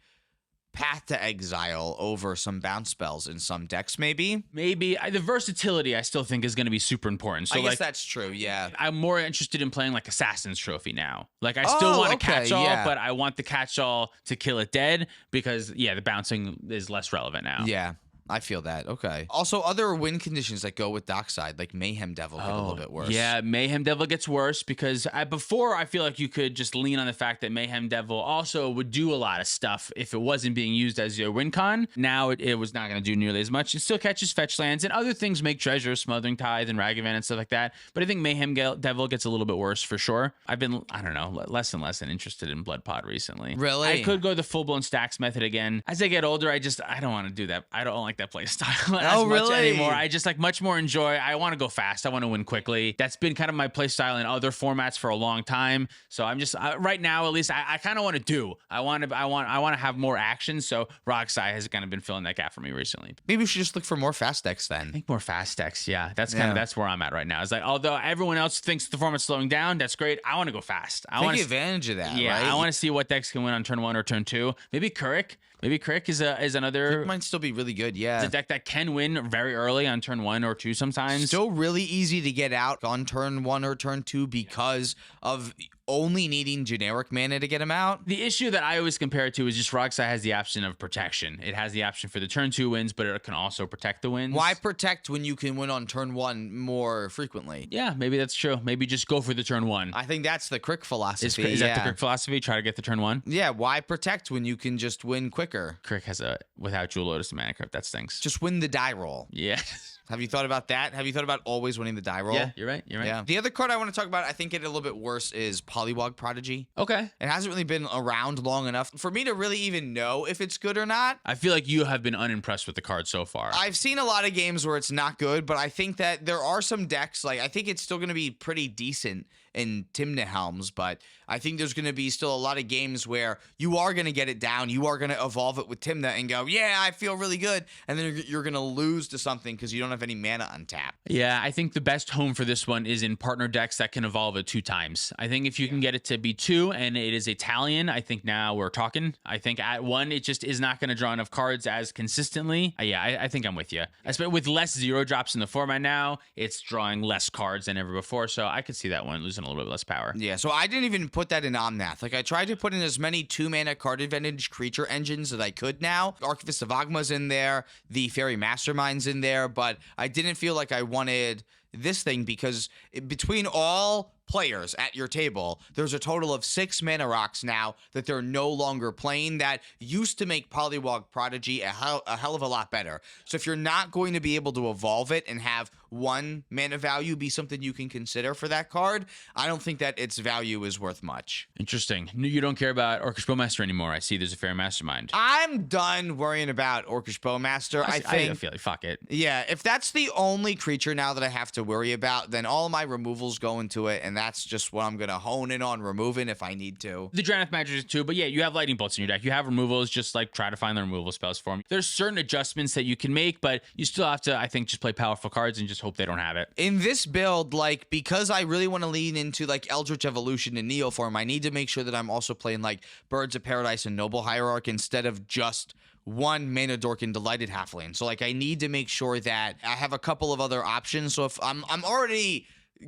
[SPEAKER 1] Path to Exile over some bounce spells in some decks, maybe.
[SPEAKER 2] The versatility I still think is going to be super important. So
[SPEAKER 1] I guess that's true, yeah.
[SPEAKER 2] I'm more interested in playing like Assassin's Trophy now. Like I still want a catch-all, but I want the catch-all to kill it dead because, the bouncing is less relevant now.
[SPEAKER 1] Yeah. I feel that. Okay. Also, other win conditions that go with Dockside, like Mayhem Devil, get a little bit worse.
[SPEAKER 2] Yeah, Mayhem Devil gets worse because before I feel like you could just lean on the fact that Mayhem Devil also would do a lot of stuff if it wasn't being used as your win con. Now it was not going to do nearly as much. It still catches fetch lands and other things make treasure, Smothering Tithe and Ragavan and stuff like that. But I think Mayhem Devil gets a little bit worse for sure. I've been, I don't know, less and less interested in Blood Pod recently.
[SPEAKER 1] Really?
[SPEAKER 2] I could go the full-blown stacks method again. As I get older, I don't want to do that. I don't like that play style as much anymore. I just like much more enjoy. I want to go fast. I want to win quickly. That's been kind of my play style in other formats for a long time. So I'm just right now, at least, I kind of want to do. I want to have more action. So Roxai has kind of been filling that gap for me recently.
[SPEAKER 1] Maybe we should just look for more fast decks then.
[SPEAKER 2] I think more fast decks. Yeah, that's that's where I'm at right now. It's like although everyone else thinks the format's slowing down, that's great. I want to go fast. I want
[SPEAKER 1] to take advantage of that.
[SPEAKER 2] Yeah,
[SPEAKER 1] right?
[SPEAKER 2] I want to see what decks can win on turn 1 or turn 2. Maybe Kurik. Maybe Crick is another.
[SPEAKER 1] Crick might still be really good, yeah.
[SPEAKER 2] It's a deck that can win very early on turn 1 or 2 sometimes.
[SPEAKER 1] Still really easy to get out on turn 1 or turn 2 because of only needing generic mana to get him out.
[SPEAKER 2] The issue that I always compare it to is just Roxai has the option of protection. It has the option for the turn 2 wins, but it can also protect the wins.
[SPEAKER 1] Why protect when you can win on turn 1 more frequently?
[SPEAKER 2] Yeah, maybe that's true. Maybe just go for the turn 1.
[SPEAKER 1] I think that's the Crick philosophy.
[SPEAKER 2] Is that the Crick philosophy? Try to get the turn 1?
[SPEAKER 1] Yeah, why protect when you can just win quicker?
[SPEAKER 2] Crick has without Jewel Lotus and Mana Crypt. That stinks.
[SPEAKER 1] Just win the die roll.
[SPEAKER 2] Yeah.
[SPEAKER 1] Have you thought about that? Have you thought about always winning the die roll?
[SPEAKER 2] Yeah, you're right.
[SPEAKER 1] Yeah. The other card I want to talk about, I think it a little bit worse, is Polywog Prodigy.
[SPEAKER 2] Okay.
[SPEAKER 1] It hasn't really been around long enough for me to really even know if it's good or not.
[SPEAKER 2] I feel like you have been unimpressed with the card so far.
[SPEAKER 1] I've seen a lot of games where it's not good, but I think that there are some decks, like I think it's still going to be pretty decent in Tymna Helms, but I think there's going to be still a lot of games where you are going to get it down, you are going to evolve it with Tymna and go, yeah, I feel really good, and then you're going to lose to something because you don't have any mana untapped.
[SPEAKER 2] Yeah, I think the best home for this one is in partner decks that can evolve it 2 times. I think if you can get it to be 2 and it is Italian, I think now we're talking. I think at 1, it just is not going to draw enough cards as consistently. I think I'm with you. Especially with less 0 drops in the format now, it's drawing less cards than ever before, so I could see that one losing a little bit less power.
[SPEAKER 1] Yeah, so I didn't even put that in Omnath. Like, I tried to put in as many 2-mana card advantage creature engines that I could now. Archivist of Agma's in there, the Fairy Mastermind's in there, but I didn't feel like I wanted this thing because between all players at your table, there's a total of 6 mana rocks now that they're no longer playing that used to make Polywog Prodigy a hell of a lot better. So if you're not going to be able to evolve it and have 1 mana value be something you can consider for that card, I don't think that its value is worth much.
[SPEAKER 2] Interesting. You don't care about Orcish Bowmaster anymore. I see there's a Fairy Mastermind.
[SPEAKER 1] I'm done worrying about Orcish Bowmaster. I
[SPEAKER 2] feel like, fuck it.
[SPEAKER 1] Yeah, if that's the only creature now that I have to worry about, then all my removals go into it, and that's just what I'm going to hone in on removing if I need to.
[SPEAKER 2] The Drannith Magic too, but yeah, you have Lightning Bolts in your deck. You have removals, just like try to find the removal spells for them. There's certain adjustments that you can make, but you still have to, I think, just play powerful cards and just hope they don't have it.
[SPEAKER 1] In this build, like, because I really want to lean into, like, Eldritch Evolution and Neoform, I need to make sure that I'm also playing, like, Birds of Paradise and Noble Hierarch instead of just 1 Mana Dork and Delighted Halfling. So, like, I need to make sure that I have a couple of other options. So if I'm already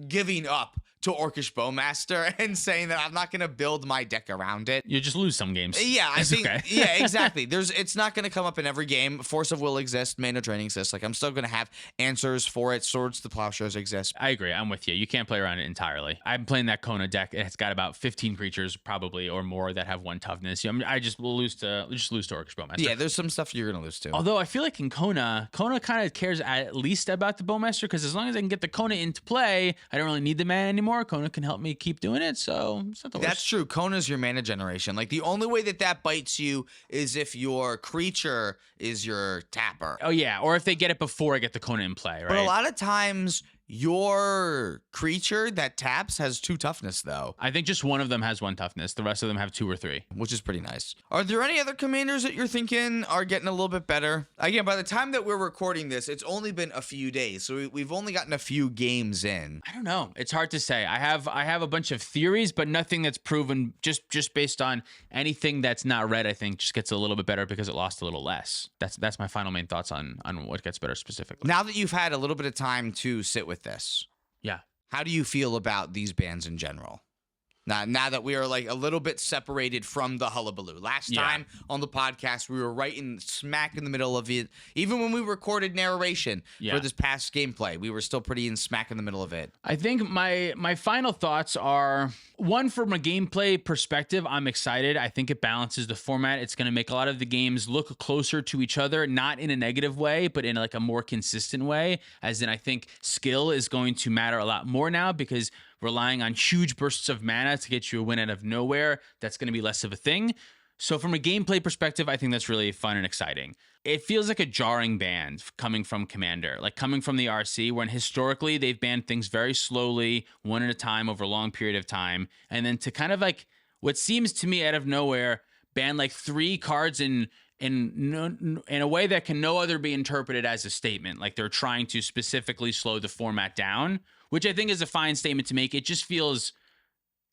[SPEAKER 1] giving up to Orcish Bowmaster and saying that I'm not going to build my deck around it.
[SPEAKER 2] You just lose some games.
[SPEAKER 1] Yeah, I
[SPEAKER 2] It's
[SPEAKER 1] think.
[SPEAKER 2] okay.
[SPEAKER 1] Yeah, exactly. It's not going to come up in every game. Force of Will exists. Mana Drain exists. Like I'm still going to have answers for it. Swords to Plowshares exist.
[SPEAKER 2] I agree. I'm with you. You can't play around it entirely. I'm playing that Kona deck. It's got about 15 creatures probably or more that have 1 toughness. I just will lose to Orcish Bowmaster.
[SPEAKER 1] Yeah, there's some stuff you're going to lose to.
[SPEAKER 2] Although I feel like in Kona kind of cares at least about the Bowmaster because as long as I can get the Kona into play, I don't really need the mana anymore. Kona can help me keep doing it, so it's not the worst.
[SPEAKER 1] That's true. Kona's your mana generation. Like the only way that bites you is if your creature is your tapper.
[SPEAKER 2] Oh yeah, or if they get it before I get the Kona in play, right?
[SPEAKER 1] But a lot of times your creature that taps has 2 toughness though,
[SPEAKER 2] I think just one of them has 1 toughness. The rest of them have 2 or 3.
[SPEAKER 1] which is pretty nice. Are there any other commanders that you're thinking are getting a little bit better? Again, by the time that we're recording this, it's only been a few days, so we've only gotten a few games in.
[SPEAKER 2] I don't know. It's hard to say. I have a bunch of theories, but nothing that's proven. Just based on anything that's not red, I think just gets a little bit better because it lost a little less. That's my final main thoughts on what gets better specifically.
[SPEAKER 1] Now that you've had a little bit of time to sit with this,
[SPEAKER 2] Yeah.
[SPEAKER 1] how do you feel about these bans in general? Now that we are like a little bit separated from the hullabaloo. Last time on the podcast, we were right in smack in the middle of it. Even when we recorded narration for this past gameplay, we were still pretty in smack in the middle of it.
[SPEAKER 2] I think my final thoughts are, one, from a gameplay perspective, I'm excited. I think it balances the format. It's going to make a lot of the games look closer to each other, not in a negative way, but in like a more consistent way. As in, I think skill is going to matter a lot more now because relying on huge bursts of mana to get you a win out of nowhere, that's going to be less of a thing. So from a gameplay perspective, I think that's really fun and exciting. It feels like a jarring ban coming from Commander, like coming from the RC, when historically they've banned things very slowly, one at a time over a long period of time. And then to kind of like what seems to me out of nowhere, ban like 3 cards in a way that can no other be interpreted as a statement. Like they're trying to specifically slow the format down, which I think is a fine statement to make. It just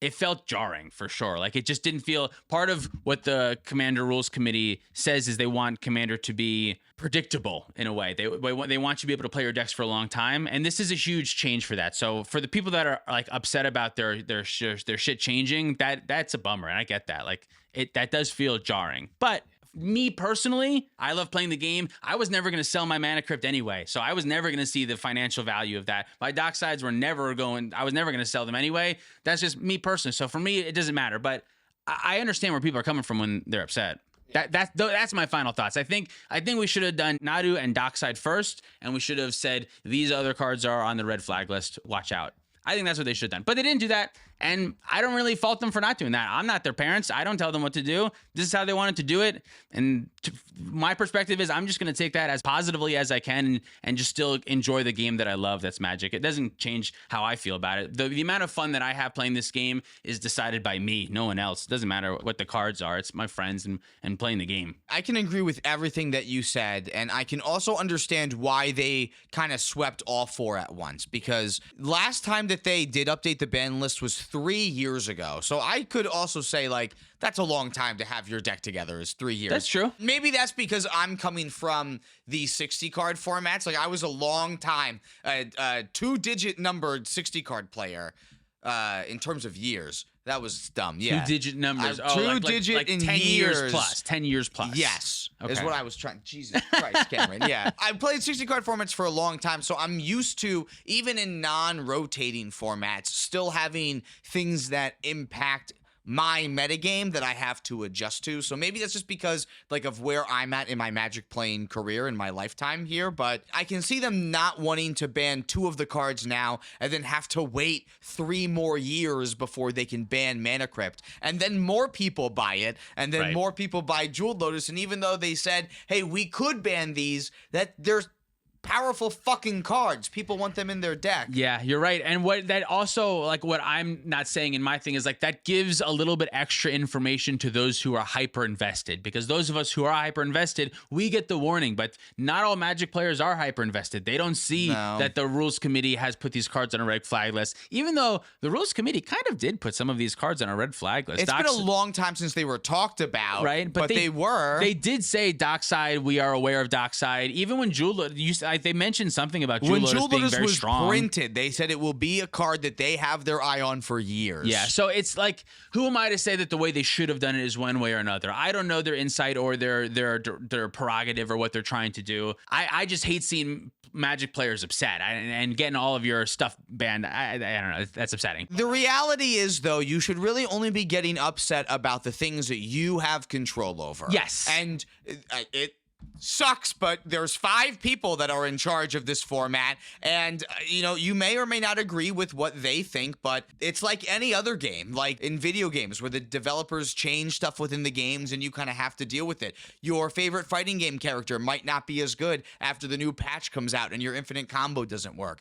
[SPEAKER 2] it felt jarring for sure. Like it just didn't feel, part of what the Commander Rules Committee says is they want Commander to be predictable in a way. They want you to be able to play your decks for a long time. And this is a huge change for that. So for the people that are like upset about their shit changing, that's a bummer. And I get that. Like that does feel jarring, but me personally, I love playing the game. I was never going to sell my Mana Crypt anyway, so I was never going to see the financial value of that. My Docksides were never going, I was never going to sell them anyway. That's just me personally. So for me, it doesn't matter, but I understand where people are coming from when they're upset. That's my final thoughts. I think we should have done Nadu and Dockside first, and we should have said these other cards are on the red flag list. Watch out. I think that's what they should have done. But they didn't do that, and I don't really fault them for not doing that. I'm not their parents. I don't tell them what to do. This is how they wanted to do it, and my perspective is I'm just going to take that as positively as I can and just still enjoy the game that I love. That's Magic. It doesn't change how I feel about it. The amount of fun that I have playing this game is decided by me, no one else. It doesn't matter what the cards are. It's my friends and playing the game.
[SPEAKER 1] I can agree with everything that you said, and I can also understand why they kind of swept all 4 at once, because last time that they did update the ban list was 3 years ago. So I could also say, like, that's a long time to have your deck together, is 3 years.
[SPEAKER 2] That's true.
[SPEAKER 1] Maybe that's because I'm coming from the 60 card formats. Like, I was a long time, 2-digit numbered 60 card player in terms of years. That was dumb. Yeah.
[SPEAKER 2] 2-digit numbers.
[SPEAKER 1] Two-digit
[SPEAKER 2] like
[SPEAKER 1] in
[SPEAKER 2] 10
[SPEAKER 1] years
[SPEAKER 2] plus. 10 years plus.
[SPEAKER 1] Yes.
[SPEAKER 2] Okay.
[SPEAKER 1] Is what I was trying. Jesus Christ, Cameron. Yeah. I played 60 card formats for a long time, so I'm used to, even in non-rotating formats, still having things that impact my metagame that I have to adjust to. So maybe that's just because, like, of where I'm at in my Magic playing career in my lifetime here, but I can see them not wanting to ban 2 of the cards now and then have to wait 3 more years before they can ban Mana Crypt. And then more people buy it, and then more people buy Jeweled Lotus. And even though they said, hey, we could ban these, that there's powerful fucking cards. People want them in their deck.
[SPEAKER 2] Yeah, you're right. And what that also, like, what I'm not saying in my thing is, like, that gives a little bit extra information to those who are hyper invested, because those of us who are hyper invested, we get the warning, but not all Magic players are hyper invested. They don't see that the rules committee has put these cards on a red flag list, even though the rules committee kind of did put some of these cards on a red flag list.
[SPEAKER 1] It's been a long time since they were talked about,
[SPEAKER 2] right?
[SPEAKER 1] But they were.
[SPEAKER 2] They did say Dockside, we are aware of Dockside. Even when they mentioned something about Jewel
[SPEAKER 1] When
[SPEAKER 2] Lotus
[SPEAKER 1] Jewel
[SPEAKER 2] being
[SPEAKER 1] Lotus
[SPEAKER 2] very
[SPEAKER 1] was
[SPEAKER 2] strong.
[SPEAKER 1] printed, they said it will be a card that they have their eye on for years.
[SPEAKER 2] Yeah, so it's like, who am I to say that the way they should have done it is one way or another? I don't know their insight or their prerogative or what they're trying to do. I just hate seeing Magic players upset and getting all of your stuff banned. I don't know. That's upsetting.
[SPEAKER 1] The reality is, though, you should really only be getting upset about the things that you have control over.
[SPEAKER 2] Yes.
[SPEAKER 1] And it sucks, but there's 5 people that are in charge of this format, and you may or may not agree with what they think, but it's like any other game, like in video games where the developers change stuff within the games and you kind of have to deal with it. Your favorite fighting game character might not be as good after the new patch comes out and your infinite combo doesn't work.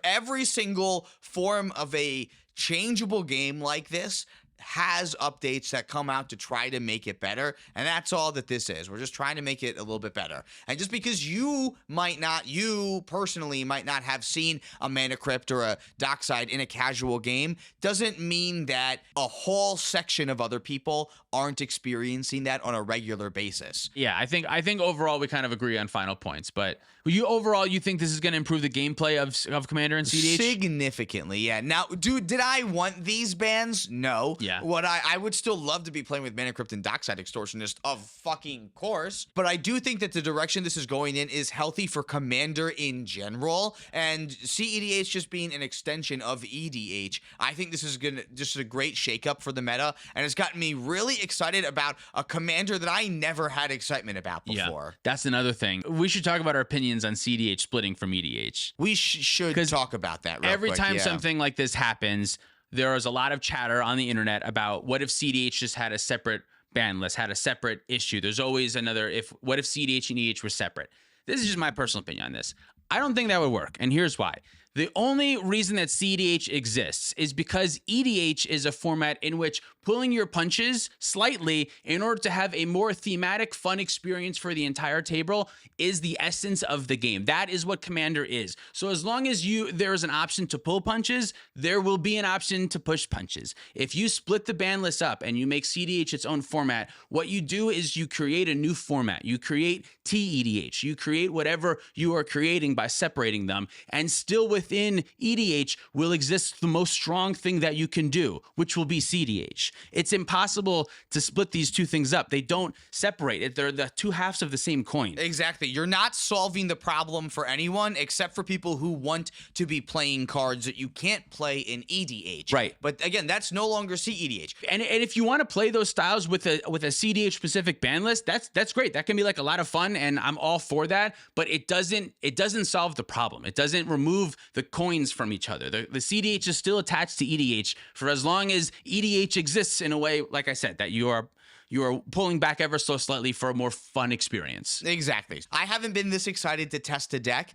[SPEAKER 1] Every single form of a changeable game like this has updates that come out to try to make it better, and that's all that this is. We're just trying to make it a little bit better. And just because you personally might not have seen a Mana Crypt or a Dockside in a casual game doesn't mean that a whole section of other people aren't experiencing that on a regular basis.
[SPEAKER 2] Yeah, I think overall we kind of agree on final points, but you think this is going to improve the gameplay of Commander and cEDH?
[SPEAKER 1] Significantly, yeah. Now, dude, did I want these bans? No.
[SPEAKER 2] Yeah.
[SPEAKER 1] What I would still love to be playing with Mana Crypt and Dockside Extortionist, of fucking course. But I do think that the direction this is going in is healthy for Commander in general, and cEDH just being an extension of EDH. I think this is just a great shakeup for the meta, and it's gotten me really excited about a Commander that I never had excitement about before.
[SPEAKER 2] Yeah, that's another thing. We should talk about our opinions on cEDH splitting from EDH.
[SPEAKER 1] We should talk about that real
[SPEAKER 2] every
[SPEAKER 1] quick,
[SPEAKER 2] time
[SPEAKER 1] yeah.
[SPEAKER 2] something like this happens, there is a lot of chatter on the internet about what if cEDH just had a separate ban list, had a separate issue. There's always another what if cEDH and EDH were separate? This is just my personal opinion on this. I don't think that would work, and here's why. The only reason that cEDH exists is because EDH is a format in which pulling your punches slightly in order to have a more thematic, fun experience for the entire table is the essence of the game. That is what Commander is. So as long as there is an option to pull punches, there will be an option to push punches. If you split the ban list up and you make cEDH its own format, what you do is you create a new format. You create cEDH. You create whatever you are creating by separating them, and still within EDH will exist the most strong thing that you can do, which will be cEDH. It's impossible to split these two things up. They don't separate. They're the two halves of the same coin.
[SPEAKER 1] Exactly. You're not solving the problem for anyone except for people who want to be playing cards that you can't play in EDH.
[SPEAKER 2] Right.
[SPEAKER 1] But again, that's no longer cEDH.
[SPEAKER 2] And if you want to play those styles with a cEDH specific ban list, that's great. That can be like a lot of fun, and I'm all for that. But it doesn't solve the problem. It doesn't remove the coins from each other. The cEDH is still attached to EDH for as long as EDH exists in a way, like I said, that you are pulling back ever so slightly for a more fun experience.
[SPEAKER 1] Exactly. I haven't been this excited to test a deck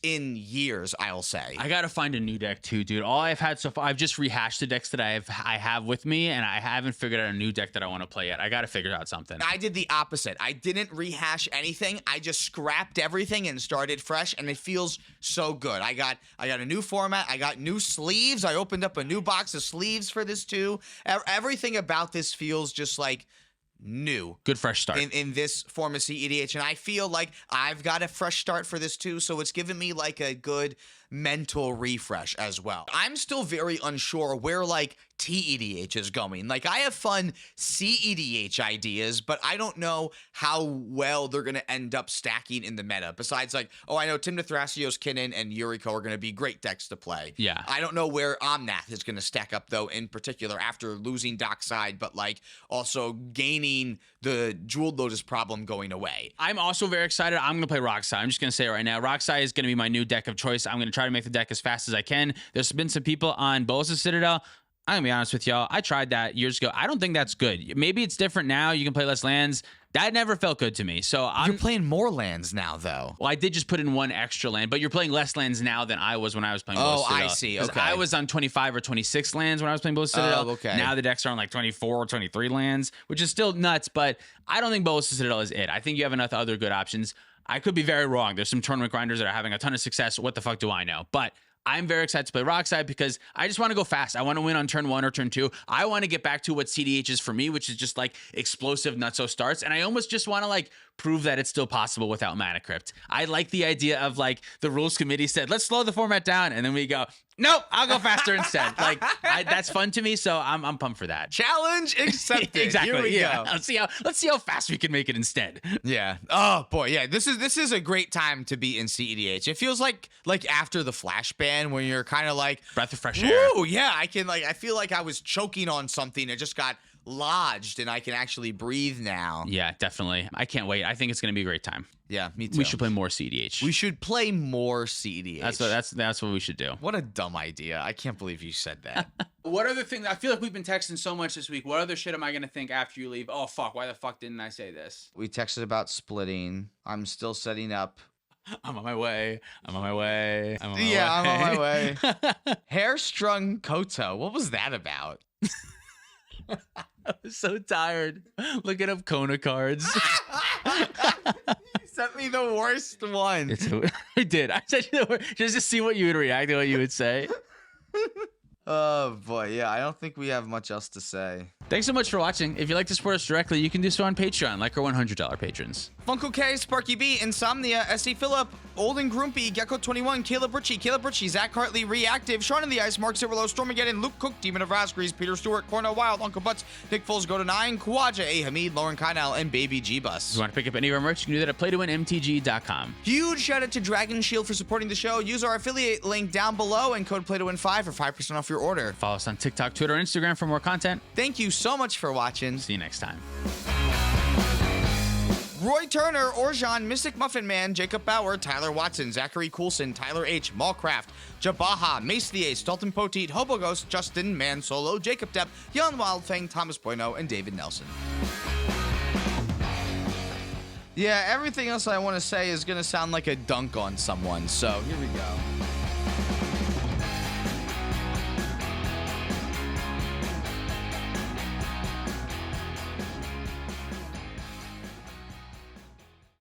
[SPEAKER 1] in years, I'll say.
[SPEAKER 2] I gotta find a new deck too, dude. All I've had so far, I've just rehashed the decks that I have with me, and I haven't figured out a new deck that I want to play yet. I gotta figure out something.
[SPEAKER 1] I did the opposite. I didn't rehash anything. I just scrapped everything and started fresh, and it feels so good. I got a new format. I got new sleeves. I opened up a new box of sleeves for this too. Everything about this feels just like new.
[SPEAKER 2] Good fresh start.
[SPEAKER 1] In this form of cEDH, and I feel like I've got a fresh start for this too, so it's given me like a good mental refresh as well. I'm still very unsure where like cEDH is going. Like, I have fun cEDH ideas, but I don't know how well they're going to end up stacking in the meta. Besides, like, I know Tim Thrasios, Kinnan, and Yuriko are going to be great decks to play.
[SPEAKER 2] Yeah.
[SPEAKER 1] I don't know where Omnath is going to stack up, though, in particular, after losing Dockside, but, like, also gaining the Jeweled Lotus problem going away.
[SPEAKER 2] I'm also very excited. I'm going to play Rockside. I'm just going to say it right now. Rockside is going to be my new deck of choice. I'm going to try to make the deck as fast as I can. There's been some people on Bolas' Citadel. I'm going to be honest with y'all. I tried that years ago. I don't think that's good. Maybe it's different now. You can play less lands. That never felt good to me. So
[SPEAKER 1] You're playing more lands now, though.
[SPEAKER 2] Well, I did just put in one extra land, but you're playing less lands now than I was when I was playing Bolas Citadel.
[SPEAKER 1] I see. Okay.
[SPEAKER 2] I was on 25 or 26 lands when I was playing Bolas Citadel.
[SPEAKER 1] Okay.
[SPEAKER 2] Now the decks are on like 24 or 23 lands, which is still nuts, but I don't think Bolas Citadel is it. I think you have enough other good options. I could be very wrong. There's some tournament grinders that are having a ton of success. What the fuck do I know? But I'm very excited to play Rockside because I just want to go fast. I want to win on turn 1 or turn 2. I want to get back to what cEDH is for me, which is just like explosive nutso starts. And I almost just want to like prove that it's still possible without Mana Crypt. I like the idea of like the rules committee said, let's slow the format down. And then we go, nope, I'll go faster instead. Like that's fun to me. So I'm pumped for that.
[SPEAKER 1] Challenge accepted.
[SPEAKER 2] Exactly.
[SPEAKER 1] Here we
[SPEAKER 2] yeah.
[SPEAKER 1] go.
[SPEAKER 2] Let's see how fast we can make it instead.
[SPEAKER 1] Yeah. Oh boy. Yeah. This is a great time to be in cEDH. It feels like after the Flash ban when you're kind of like
[SPEAKER 2] Breath of fresh air.
[SPEAKER 1] woo, yeah. I feel like I was choking on something. It just got lodged and I can actually breathe now.
[SPEAKER 2] Yeah, definitely. I can't wait. I think it's going to be a great time.
[SPEAKER 1] Yeah, me too.
[SPEAKER 2] We should play more cEDH.
[SPEAKER 1] We should play more cEDH.
[SPEAKER 2] That's what we should do.
[SPEAKER 1] What a dumb idea. I can't believe you said that.
[SPEAKER 2] What other thing? I feel like we've been texting so much this week. What other shit am I going to think after you leave? Oh, fuck. Why the fuck didn't I say this?
[SPEAKER 1] We texted about splitting. I'm still setting up.
[SPEAKER 2] I'm on my way. I'm on my way. I'm on my way.
[SPEAKER 1] I'm on my way. Hair strung Koto. What was that about?
[SPEAKER 2] I was so tired looking up Kona cards.
[SPEAKER 1] You sent me the worst one.
[SPEAKER 2] I did. I said you the worst, just to see what you would react to, what you would say.
[SPEAKER 1] Oh boy, yeah. I don't think we have much else to say.
[SPEAKER 2] Thanks so much for watching. If you'd like to support us directly, you can do so on Patreon, like our $100 patrons.
[SPEAKER 1] Funko K, Sparky B, Insomnia, S.E. Phillip, Old and Grumpy, Gecko21, Caleb Ritchie, Zach Hartley, Reactive, Sean in the Ice, Mark Cirillo, Stormageddon, Luke Cook, Demon of Raspberries, Peter Stewart, Cornell Wild, Uncle Butts, Nick Foles, Go to 9, Kawaja, A. Hamid, Lauren Kynell, and Baby G-Bus.
[SPEAKER 2] If you want to pick up any of our merch, you can do that at playtowinmtg.com.
[SPEAKER 1] Huge shout out to Dragon Shield for supporting the show. Use our affiliate link down below and code PlayToWin5 for 5% off your order.
[SPEAKER 2] Follow us on TikTok, Twitter, and Instagram for more content.
[SPEAKER 1] Thank you so much for watching.
[SPEAKER 2] See you next time.
[SPEAKER 1] Roy Turner, Orjan, Mystic Muffin Man, Jacob Bauer, Tyler Watson, Zachary Coulson, Tyler H, Mallcraft, Jabaha, Mace the Ace, Dalton Poteet, Hoboghost, Justin, Man Solo, Jacob Depp, Jan Wildfang, Thomas Bueno, and David Nelson. Yeah, everything else I want to say is going to sound like a dunk on someone, so here we go.